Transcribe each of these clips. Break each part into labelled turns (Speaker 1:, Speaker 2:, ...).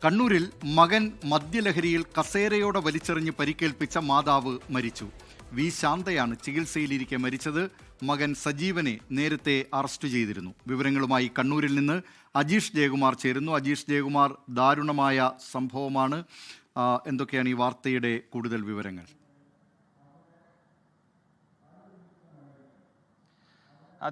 Speaker 1: കണ്ണൂരിൽ മകൻ മദ്യലഹരിയിൽ കസേരയോടെ വലിച്ചെറിഞ്ഞ് പരിക്കേൽപ്പിച്ച മാതാവ് മരിച്ചു. വി ശാന്തയാണ് ചികിത്സയിലിരിക്കെ മരിച്ചത്. മകൻ സജീവനെ നേരത്തെ അറസ്റ്റ് ചെയ്തിരുന്നു. വിവരങ്ങളുമായി കണ്ണൂരിൽ നിന്ന് അജീഷ് ജയകുമാർ ചേരുന്നു. അജീഷ് ജയകുമാർ, ദാരുണമായ സംഭവമാണ്. എന്തൊക്കെയാണ് ഈ വാർത്തയുടെ കൂടുതൽ വിവരങ്ങൾ?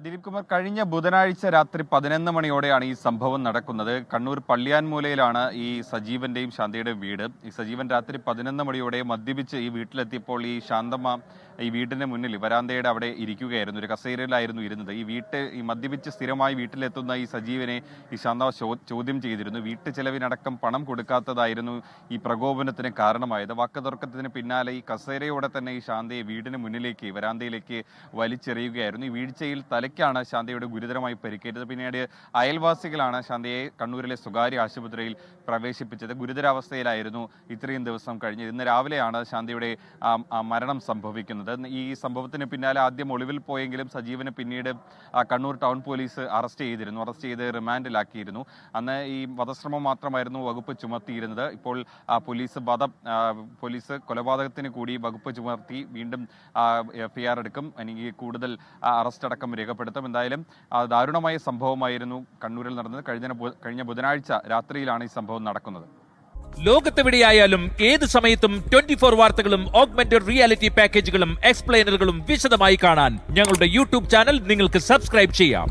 Speaker 2: ദിലീപ് കുമാർ, കഴിഞ്ഞ ബുധനാഴ്ച രാത്രി 11 മണിയോടെയാണ് ഈ സംഭവം നടക്കുന്നത്. കണ്ണൂർ പള്ളിയാൻമൂലയിലാണ് ഈ സജീവന്റെയും ശാന്തയുടെയും വീട്. ഈ സജീവൻ രാത്രി 11 മണിയോടെ മദ്യപിച്ച് ഈ വീട്ടിലെത്തിയപ്പോൾ ഈ ശാന്തമ്മ ഈ വീടിന് മുന്നിൽ വരാന്തയുടെ അവിടെ ഇരിക്കുകയായിരുന്നു. ഒരു കസേരയിലായിരുന്നു ഇരുന്നത്. ഈ മദ്യപിച്ച് സ്ഥിരമായി വീട്ടിലെത്തുന്ന ഈ സജീവനെ ഈ ശാന്ത ചോദ്യം ചെയ്തിരുന്നു. വീട്ടു ചെലവിനടക്കം പണം കൊടുക്കാത്തതായിരുന്നു ഈ പ്രകോപനത്തിന് കാരണമായത്. വാക്കുതർക്കത്തിന് പിന്നാലെ ഈ കസേരയോടെ തന്നെ ഈ ശാന്തയെ വീടിന് മുന്നിലേക്ക് വരാന്തയിലേക്ക് വലിച്ചെറിയുകയായിരുന്നു. ഈ വീഴ്ചയിൽ തലയ്ക്കാണ് ശാന്തയുടെ ഗുരുതരമായി പരിക്കേറ്റത്. പിന്നീട് അയൽവാസികളാണ് ശാന്തയെ കണ്ണൂരിലെ സ്വകാര്യ ആശുപത്രിയിൽ പ്രവേശിപ്പിച്ചത്. ഗുരുതരാവസ്ഥയിലായിരുന്നു ഇത്രയും ദിവസം കഴിഞ്ഞത്. ഇന്ന് രാവിലെയാണ് ശാന്തയുടെ മരണം സംഭവിക്കുന്നത്. ഈ സംഭവത്തിന് പിന്നാലെ ആദ്യം ഒളിവിൽ പോയെങ്കിലും സജീവനെ പിന്നീട് കണ്ണൂർ ടൗൺ പോലീസ് അറസ്റ്റ് ചെയ്ത് റിമാൻഡിലാക്കിയിരുന്നു. അന്ന് ഈ വധശ്രമം മാത്രമായിരുന്നു വകുപ്പ് ചുമത്തിയിരുന്നത്. ഇപ്പോൾ പോലീസ് കൊലപാതകത്തിന് കൂടി വകുപ്പ് ചുമത്തി വീണ്ടും FIR എടുക്കും. എനിക്ക് കൂടുതൽ അറസ്റ്റ് അടക്കം രേഖപ്പെടുത്തും. എന്തായാലും ദാരുണമായ സംഭവമായിരുന്നു കണ്ണൂരിൽ നടന്നത്. കഴിഞ്ഞ ബുധനാഴ്ച രാത്രിയിലാണ് ഈ സംഭവം നടക്കുന്നത്.
Speaker 3: ലോകത്തെവിടെയായാലും ഏത് സമയത്തും 24 വാർത്തകളും ഓഗ്മെന്റഡ് റിയാലിറ്റി പാക്കേജുകളും എക്സ്പ്ലെയിനറുകളും വിശദമായി കാണാൻ ഞങ്ങളുടെ യൂട്യൂബ് ചാനൽ നിങ്ങൾക്ക് സബ്സ്ക്രൈബ് ചെയ്യാം.